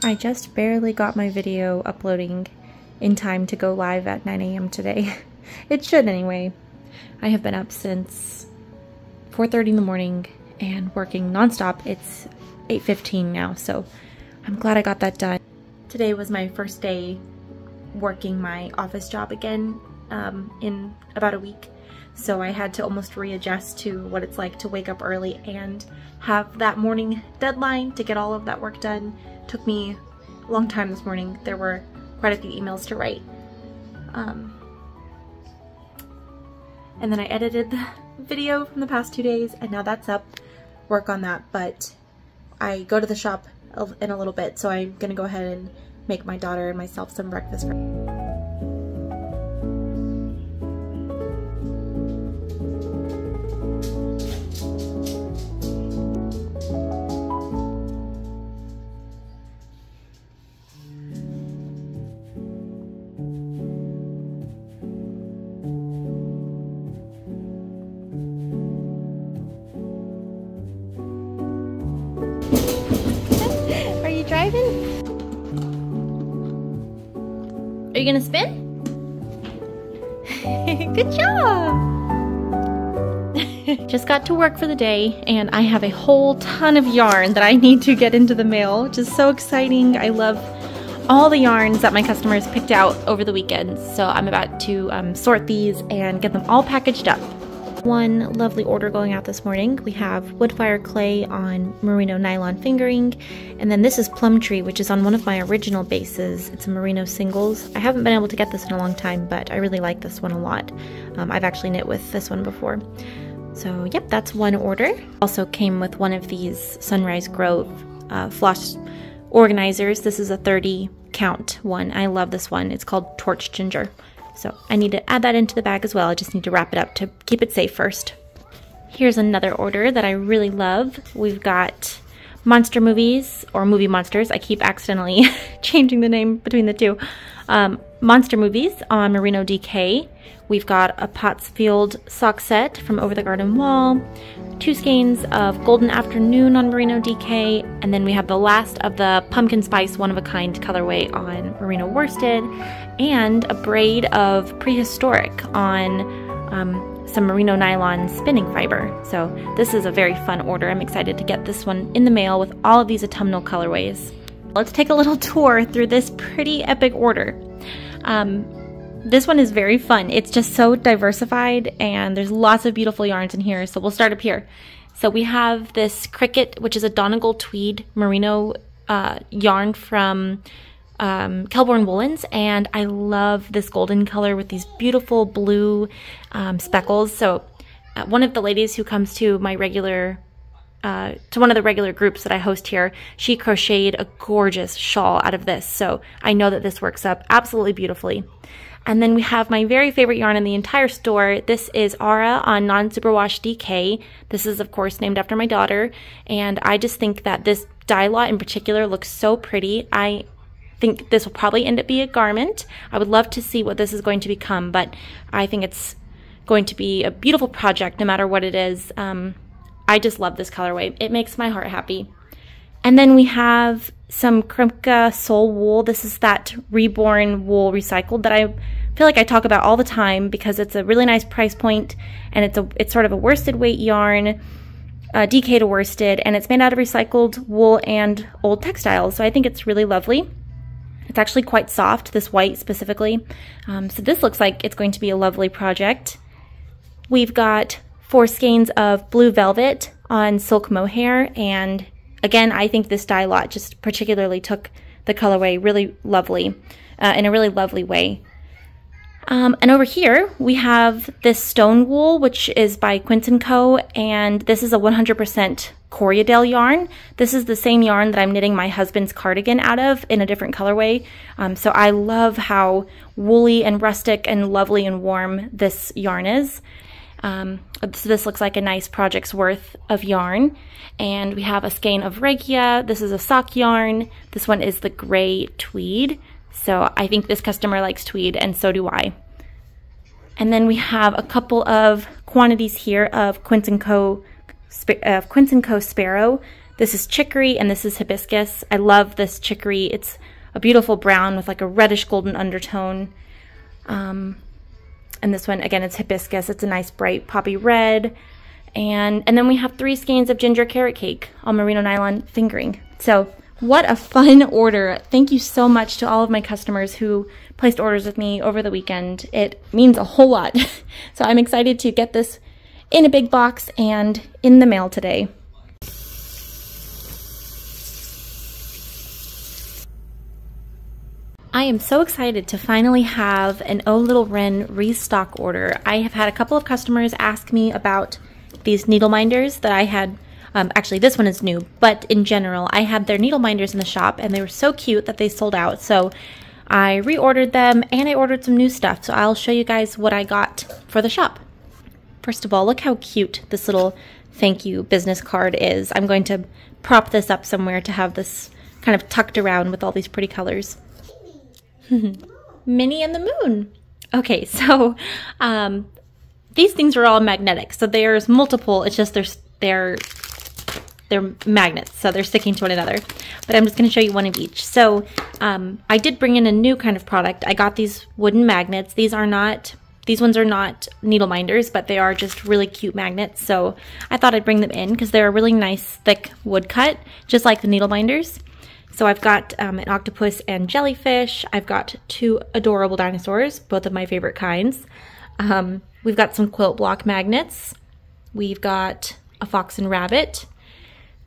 I just barely got my video uploading in time to go live at 9 a.m. today. It should anyway. I have been up since 4:30 in the morning and working nonstop. It's 8:15 now, so I'm glad I got that done. Today was my first day working my office job again in about a week, so I had to almost readjust to what it's like to wake up early and have that morning deadline to get all of that work done. Took me a long time this morning. There were quite a few emails to write. And then I edited the video from the past 2 days, and now that's up. Work on that, but I go to the shop in a little bit, so I'm gonna go ahead and make my daughter and myself some breakfast. Are you driving? Are you gonna spin? Good job! Just got to work for the day, and I have a whole ton of yarn that I need to get into the mail, which is so exciting. I love all the yarns that my customers picked out over the weekend, so I'm about to sort these and get them all packaged up. One lovely order going out this morning. We have Woodfire Clay on merino nylon fingering, and then this is Plum Tree, which is on one of my original bases. It's a merino singles. I haven't been able to get this in a long time, but I really like this one a lot. I've actually knit with this one before. So yep, that's one order. Also came with one of these Sunrise Grove floss organizers. This is a 30 count one. I love this one. It's called Torch Ginger. So I need to add that into the bag as well. I just need to wrap it up to keep it safe first. Here's another order that I really love. We've got Monster Movies, or Movie Monsters. I keep accidentally changing the name between the two. Monster Movies on Merino DK. We've got a Pottsfield sock set from Over the Garden Wall, 2 skeins of Golden Afternoon on Merino DK, and then we have the last of the Pumpkin Spice one-of-a-kind colorway on Merino Worsted, and a braid of Prehistoric on some Merino Nylon spinning fiber. So this is a very fun order. I'm excited to get this one in the mail with all of these autumnal colorways. Let's take a little tour through this pretty epic order. This one is very fun. It's just so diversified, and there's lots of beautiful yarns in here. So we'll start up here. So we have this Cricket, which is a Donegal tweed merino yarn from Kelbourne Woolens, and I love this golden color with these beautiful blue speckles. So one of the ladies who comes to my regular to one of the regular groups that I host here, she crocheted a gorgeous shawl out of this, so I know that this works up absolutely beautifully. And then we have my very favorite yarn in the entire store. This is Aura on non-superwash DK. This is, of course, named after my daughter, and I just think that this dye lot in particular looks so pretty. I think this will probably end up being a garment. I would love to see what this is going to become, but I think it's going to be a beautiful project no matter what it is. I just love this colorway. It makes my heart happy. And then we have some Krumka Soul Wool. This is that reborn wool recycled that I feel like I talk about all the time because it's a really nice price point, and it's sort of a worsted weight yarn, DK to worsted, and it's made out of recycled wool and old textiles. So I think it's really lovely. It's actually quite soft, this white specifically. So this looks like it's going to be a lovely project. We've got 4 skeins of blue velvet on silk mohair, and again, I think this dye lot just particularly took the colorway really lovely, in a really lovely way. And over here, we have this stone wool, which is by Quince & Co., and this is a 100% Corriedale yarn. This is the same yarn that I'm knitting my husband's cardigan out of in a different colorway. So I love how woolly and rustic and lovely and warm this yarn is. So this looks like a nice project's worth of yarn. And we have a skein of Regia. This is a sock yarn. This one is the gray tweed. So I think this customer likes tweed, and so do I. And then we have a couple of quantities here of Quince & Co. Sparrow. This is chicory and this is hibiscus. I love this chicory. It's a beautiful brown with like a reddish golden undertone. And this one, again, it's hibiscus. It's a nice bright poppy red. And then we have 3 skeins of ginger carrot cake on merino nylon fingering. So what a fun order. Thank you so much to all of my customers who placed orders with me over the weekend. It means a whole lot. So I'm excited to get this in a big box and in the mail today. I am so excited to finally have an Oh Little Wren restock order. I have had a couple of customers ask me about these needle minders that I had. Actually, this one is new, but in general, I had their needle minders in the shop and they were so cute that they sold out. So I reordered them and I ordered some new stuff. So I'll show you guys what I got for the shop. First of all, look how cute this little thank you business card is. I'm going to prop this up somewhere to have this kind of tucked around with all these pretty colors. Minnie and the Moon. Okay, so these things are all magnetic. So there's multiple, it's just they're magnets, so they're sticking to one another. But I'm just going to show you one of each. So I did bring in a new kind of product. I got these wooden magnets. These ones are not needle minders, but they are just really cute magnets. So I thought I'd bring them in because they're a really nice thick wood cut, just like the needle minders. So I've got an octopus and jellyfish. I've got 2 adorable dinosaurs, both of my favorite kinds. We've got some quilt block magnets. We've got a fox and rabbit.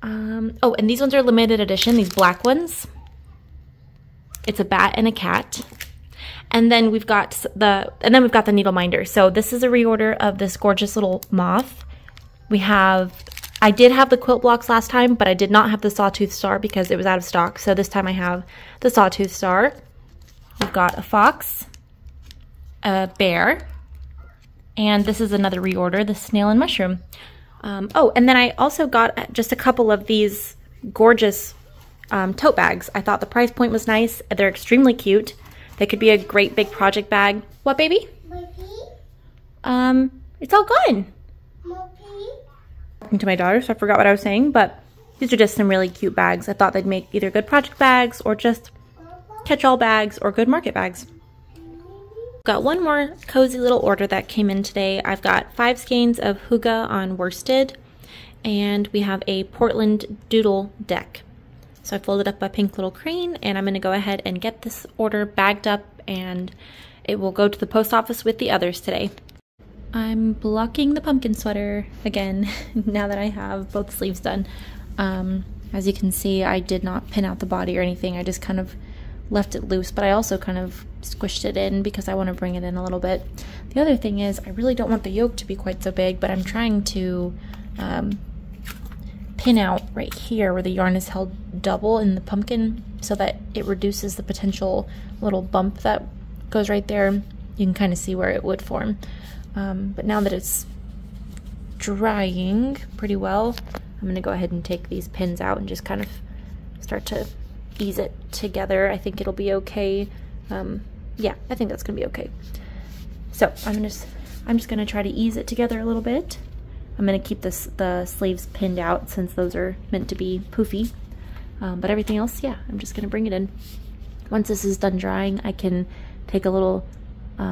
Oh, and these ones are limited edition, these black ones. It's a bat and a cat. And then we've got the needle minder. So this is a reorder of this gorgeous little moth. I did have the quilt blocks last time, but I did not have the sawtooth star because it was out of stock. So this time I have the sawtooth star. We've got a fox, a bear, and this is another reorder, the snail and mushroom. Oh, and then I also got just a couple of these gorgeous tote bags. I thought the price point was nice. They're extremely cute. They could be a great big project bag. What, baby? It's all gone. Talking to my daughter, so I forgot what I was saying, but these are just some really cute bags. I thought they'd make either good project bags or just catch-all bags or good market bags. Got one more cozy little order that came in today. I've got 5 skeins of hygge on worsted, and we have a Portland doodle deck. So I folded up a pink little crane, and I'm going to go ahead and get this order bagged up, and it will go to the post office with the others today. I'm blocking the pumpkin sweater again now that I have both sleeves done. As you can see, I did not pin out the body or anything. I just kind of left it loose, but I also kind of squished it in because I want to bring it in a little bit. The other thing is I really don't want the yoke to be quite so big, but I'm trying to pin out right here where the yarn is held double in the pumpkin so that it reduces the potential little bump that goes right there. You can kind of see where it would form. But now that it's drying pretty well, I'm going to go ahead and take these pins out and just kind of start to ease it together. I think it'll be okay. Yeah, I think that's going to be okay. So I'm just going to try to ease it together a little bit. I'm going to keep the sleeves pinned out since those are meant to be poofy. But everything else, yeah, I'm just going to bring it in. Once this is done drying, I can take a little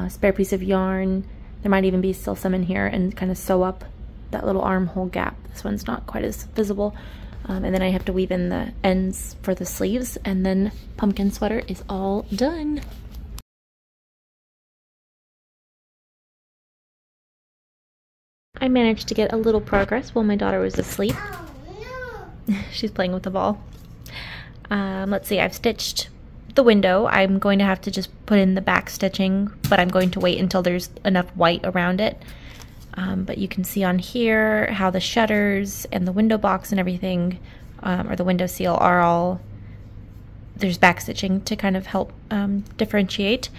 spare piece of yarn. There might even be still some in here, and kind of sew up that little armhole gap. This one's not quite as visible. And then I have to weave in the ends for the sleeves, and then pumpkin sweater is all done. I managed to get a little progress while my daughter was asleep. Oh, no. She's playing with the ball. Let's see, I've stitched the window. I'm going to have to just put in the back stitching, but I'm going to wait until there's enough white around it. But you can see on here how the shutters and the window box and everything, or the window seal, are all, there's back stitching to kind of help differentiate.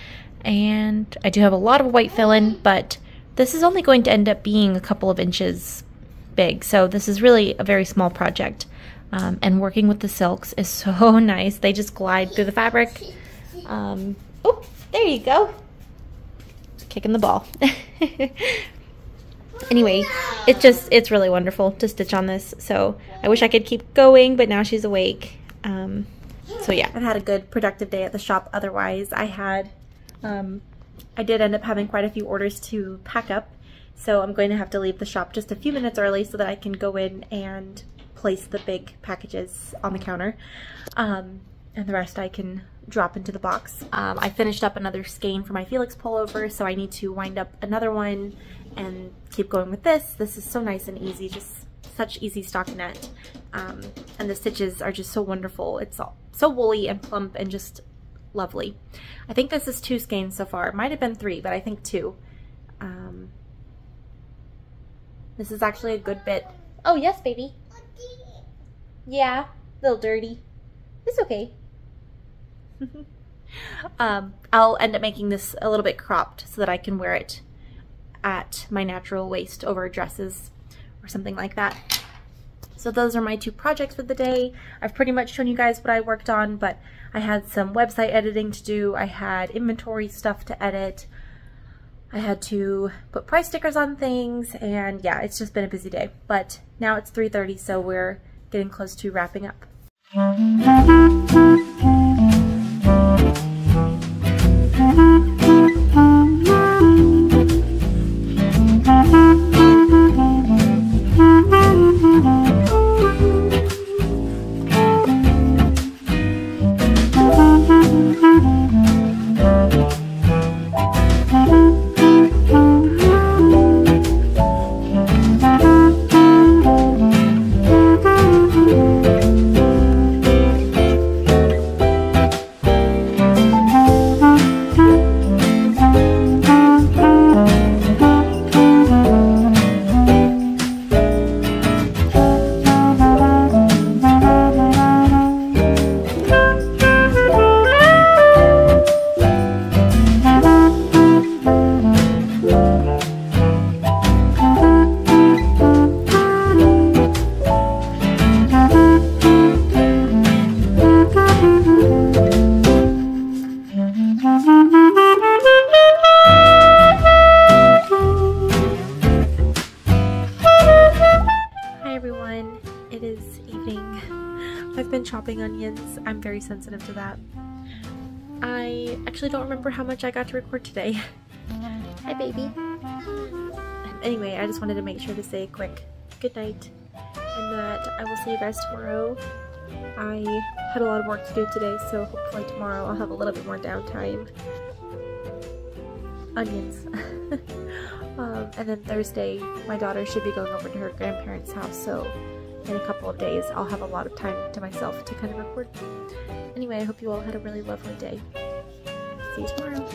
And I do have a lot of white fill-in, but this is only going to end up being a couple of inches big, so this is really a very small project. And working with the silks is so nice. They just glide through the fabric. Oh, there you go. Kicking the ball. Anyway, it's really wonderful to stitch on this. So I wish I could keep going, but now she's awake. So yeah, I've had a good productive day at the shop. Otherwise, I did end up having quite a few orders to pack up. So I'm going to have to leave the shop just a few minutes early so that I can go in and place the big packages on the counter. And the rest I can drop into the box. I finished up another skein for my Felix pullover, so I need to wind up another one and keep going with this. This is so nice and easy, just such easy stockinette. And the stitches are just so wonderful. It's all so woolly and plump and just lovely. I think this is 2 skeins so far. It might have been 3, but I think 2. This is actually a good bit. Oh yes, baby. Yeah, a little dirty. It's okay. I'll end up making this a little bit cropped so that I can wear it at my natural waist over dresses or something like that. So those are my 2 projects for the day. I've pretty much shown you guys what I worked on, but I had some website editing to do. I had inventory stuff to edit. I had to put price stickers on things, and yeah, it's just been a busy day. But now it's 3:30, so we're getting close to wrapping up. Chopping onions. I'm very sensitive to that. I actually don't remember how much I got to record today. Hi baby. Anyway, I just wanted to make sure to say a quick good night and that I will see you guys tomorrow. I had a lot of work to do today, so hopefully tomorrow I'll have a little bit more downtime. Onions. And then Thursday my daughter should be going over to her grandparents' house, so in a couple of days I'll have a lot of time to myself to kind of record. Anyway, I hope you all had a really lovely day. See you tomorrow.